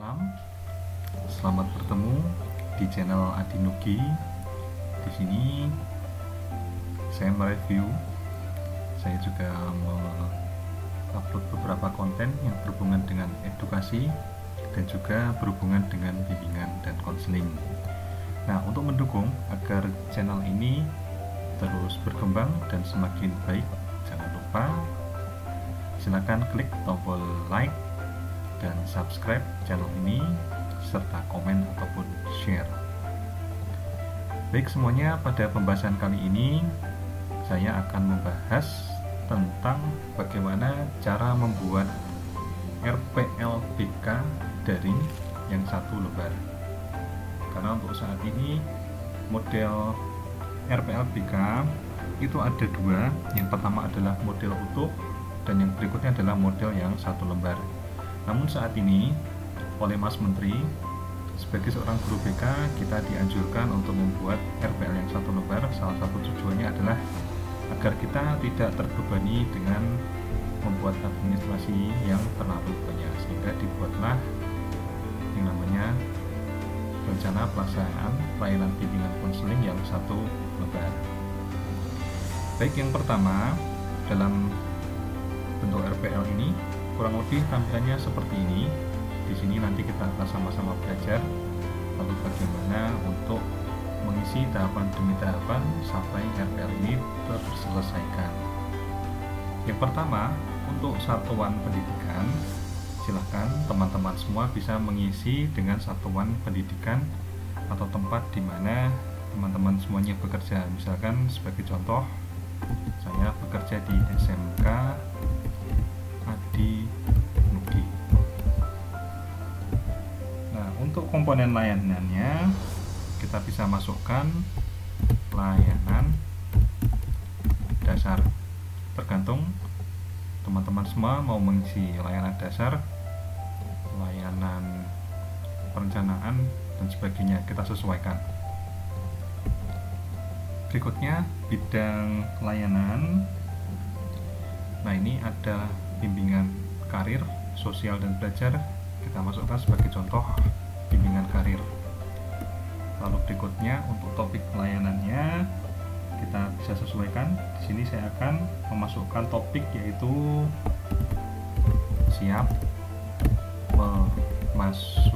malam. Selamat bertemu di channel Adi Nugi. Di sini saya mereview. Saya juga upload beberapa konten yang berhubungan dengan edukasi dan juga berhubungan dengan bimbingan dan konseling. Nah, untuk mendukung agar channel ini terus berkembang dan semakin baik, jangan lupa silakan klik tombol like dan subscribe channel ini serta komen ataupun share. Baik semuanya, pada pembahasan kali ini saya akan membahas tentang bagaimana cara membuat RPLBK daring yang satu lembar. Karena untuk saat ini model RPLBK itu ada dua. Yang pertama adalah model utuh dan yang berikutnya adalah model yang satu lembar. Namun saat ini oleh Mas Menteri, sebagai seorang guru BK, kita dianjurkan untuk membuat RPL yang satu lembar. Salah satu tujuannya adalah agar kita tidak terbebani dengan membuat administrasi yang terlalu banyak, sehingga dibuatlah yang namanya rencana pelaksanaan pelayanan bimbingan konseling yang satu lembar. Baik, yang pertama dalam bentuk RPL ini kurang lebih tampilannya seperti ini. Di sini nanti kita akan sama-sama belajar lalu bagaimana untuk mengisi tahapan demi tahapan sampai RPL ini terselesaikan. Yang pertama, untuk satuan pendidikan, silahkan teman-teman semua bisa mengisi dengan satuan pendidikan atau tempat di mana teman-teman semuanya bekerja. Misalkan sebagai contoh, saya bekerja di SMK Adi Nugi. Nah, untuk komponen layanannya kita bisa masukkan layanan dasar. Tergantung teman-teman semua mau mengisi layanan dasar, layanan perencanaan dan sebagainya, kita sesuaikan. Berikutnya bidang layanan. Nah, ini ada bimbingan karir, sosial dan belajar, kita masukkan sebagai contoh bimbingan karir. Lalu berikutnya untuk topik layanannya kita bisa sesuaikan. Di sini saya akan memasukkan topik yaitu siap memasuki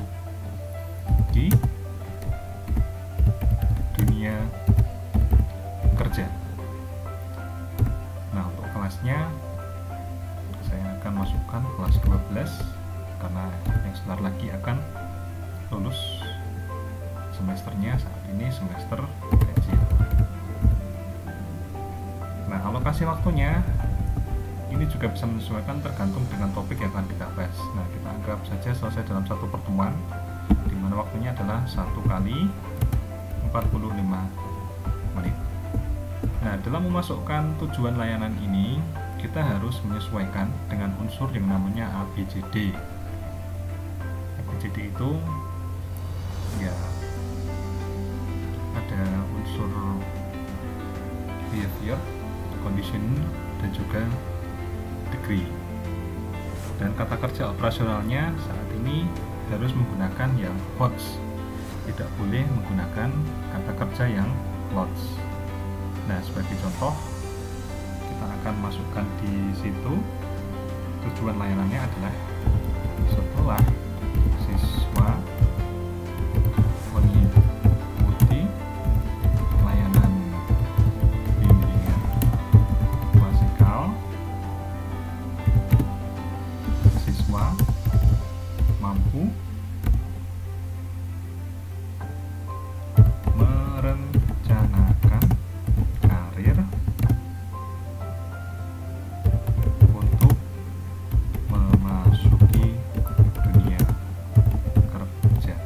dunia kerja. Nah, untuk kelasnya saya akan masukkan kelas 12 karena yang sebentar lagi akan lulus semesternya. Saat ini semester ganjil. Nah, alokasi waktunya ini juga bisa menyesuaikan tergantung dengan topik yang akan kita bahas. Nah, kita anggap saja selesai dalam satu pertemuan, di mana waktunya adalah 1 kali 45 menit. Nah, dalam memasukkan tujuan layanan ini kita harus menyesuaikan dengan unsur yang namanya ABCD. ABCD itu ya ada unsur behavior, condition, dan juga degree. Dan kata kerja operasionalnya saat ini harus menggunakan yang HOTS, tidak boleh menggunakan kata kerja yang LOTS. Nah, sebagai contoh kita akan masukkan di situ tujuan layanannya adalah setelah siswa mengikuti layanan bimbingan klasikal, siswa mampu merencanakan karir untuk memasuki dunia kerja.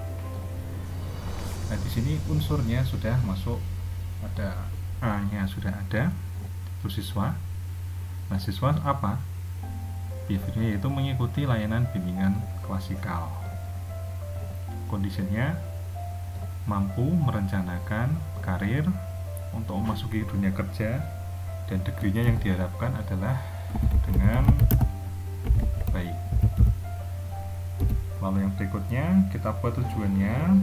Nah, di sini unsurnya sudah masuk, ada A-nya sudah ada, itu siswa. Nah, siswa apa? Behaviornya yaitu mengikuti layanan bimbingan klasikal. Kondisinya mampu merencanakan karir untuk memasuki dunia kerja, dan degree-nya yang diharapkan adalah dengan baik. Lalu yang berikutnya kita buat tujuannya.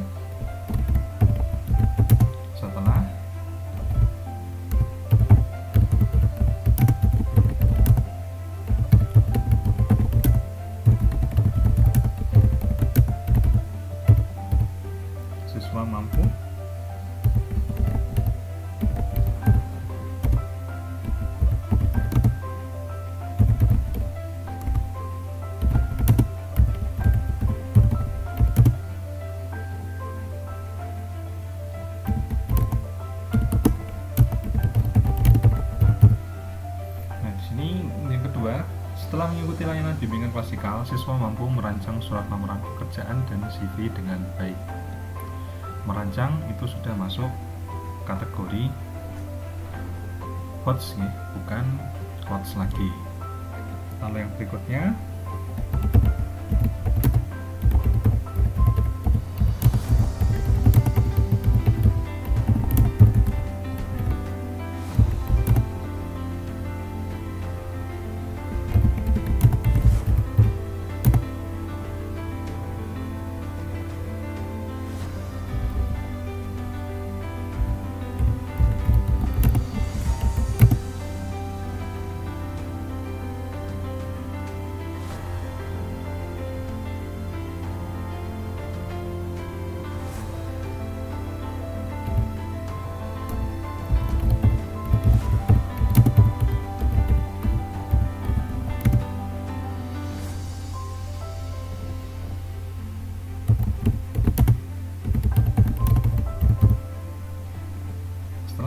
Setelah siswa mampu setelah mengikuti layanan bimbingan klasikal, siswa mampu merancang surat lamaran pekerjaan dan CV dengan baik. Merancang itu sudah masuk kategori quotes, bukan quotes lagi. Lalu yang berikutnya,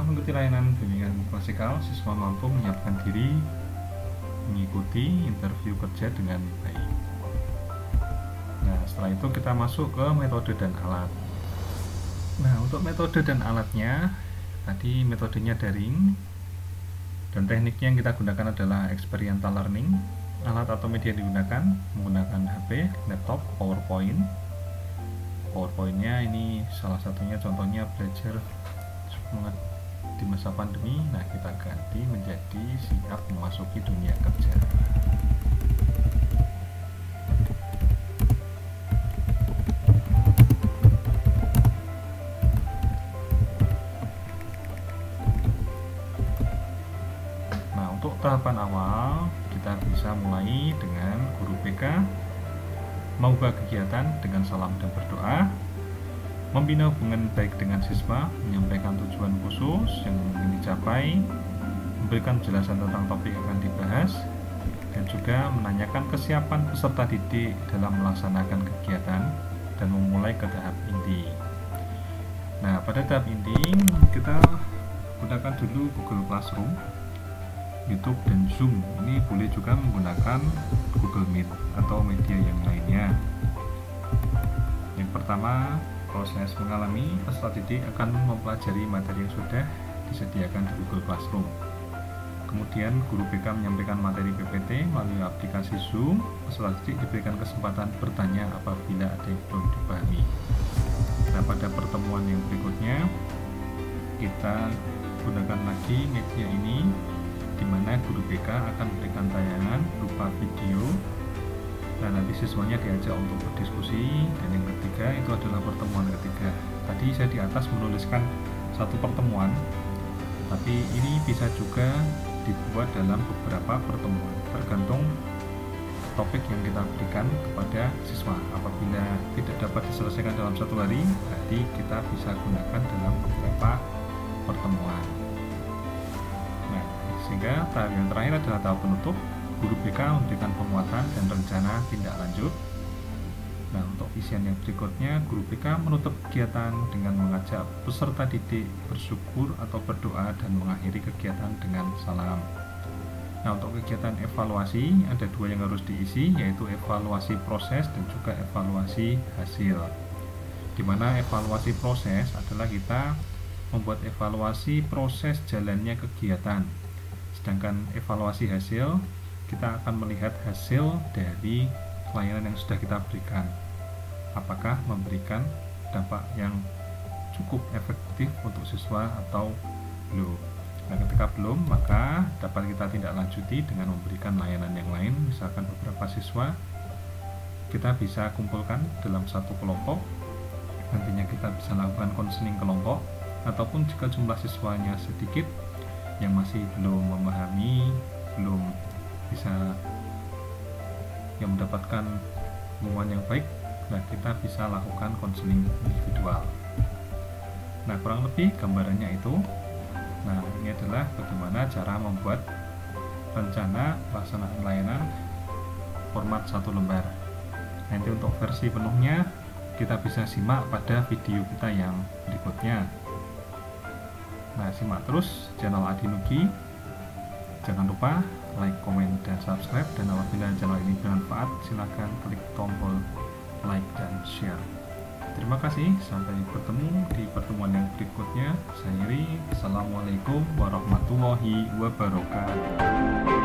mengikuti layanan bimbingan klasikal, siswa mampu menyiapkan diri mengikuti interview kerja dengan baik. Nah, setelah itu kita masuk ke metode dan alat. Nah, untuk metode dan alatnya, tadi metodenya daring, dan tekniknya yang kita gunakan adalah experiential learning. Alat atau media yang digunakan menggunakan HP, laptop, PowerPoint. PowerPoint-nya ini salah satunya contohnya belajar di masa pandemi. Nah, kita ganti menjadi siap memasuki dunia kerja. Nah, untuk tahapan awal kita bisa mulai dengan guru BK membuka kegiatan dengan salam dan berdoa, membina hubungan baik dengan siswa, menyampaikan tujuan khusus yang ingin dicapai, memberikan penjelasan tentang topik yang akan dibahas, dan juga menanyakan kesiapan peserta didik dalam melaksanakan kegiatan dan memulai ke tahap inti. Nah, pada tahap inti kita gunakan dulu Google Classroom, YouTube, dan Zoom. Ini boleh juga menggunakan Google Meet atau media yang lainnya. Yang pertama, proses mengalami, peserta didik akan mempelajari materi yang sudah disediakan di Google Classroom. Kemudian guru BK menyampaikan materi PPT melalui aplikasi Zoom. Peserta didik diberikan kesempatan bertanya apabila ada yang belum dipahami. Nah, pada pertemuan yang berikutnya kita gunakan lagi media ini, di mana guru BK akan memberikan tayangan berupa video, dan nanti siswanya diajak untuk berdiskusi. Dan yang ketiga itu adalah pertemuan ketiga. Tadi saya di atas menuliskan satu pertemuan, tapi ini bisa juga dibuat dalam beberapa pertemuan, tergantung topik yang kita berikan kepada siswa. Apabila tidak dapat diselesaikan dalam satu hari, berarti kita bisa gunakan dalam beberapa pertemuan. Nah, sehingga tahap yang terakhir adalah tahap penutup. Guru BK memberikan penguatan dan rencana tindak lanjut. Nah, untuk isian yang berikutnya, guru BK menutup kegiatan dengan mengajak peserta didik bersyukur atau berdoa dan mengakhiri kegiatan dengan salam. Nah, untuk kegiatan evaluasi ada dua yang harus diisi, yaitu evaluasi proses dan juga evaluasi hasil. Di mana evaluasi proses adalah kita membuat evaluasi proses jalannya kegiatan. Sedangkan evaluasi hasil, kita akan melihat hasil dari layanan yang sudah kita berikan, apakah memberikan dampak yang cukup efektif untuk siswa atau belum. Nah, ketika belum, maka dapat kita tindak lanjuti dengan memberikan layanan yang lain. Misalkan beberapa siswa kita bisa kumpulkan dalam satu kelompok. Nantinya kita bisa lakukan konseling kelompok, ataupun jika jumlah siswanya sedikit yang masih belum memahami, belum bisa yang mendapatkan hubungan yang baik, nah kita bisa lakukan konseling individual. Nah, kurang lebih gambarannya itu. Nah, ini adalah bagaimana cara membuat rencana pelaksanaan layanan format satu lembar. Nanti untuk versi penuhnya kita bisa simak pada video kita yang berikutnya. Nah, simak terus channel Adinuki. Jangan lupa like, komen, dan subscribe. Dan apabila channel ini bermanfaat, silahkan klik tombol like dan share. Terima kasih, sampai bertemu di pertemuan yang berikutnya. Saya Iri, Assalamualaikum warahmatullahi wabarakatuh.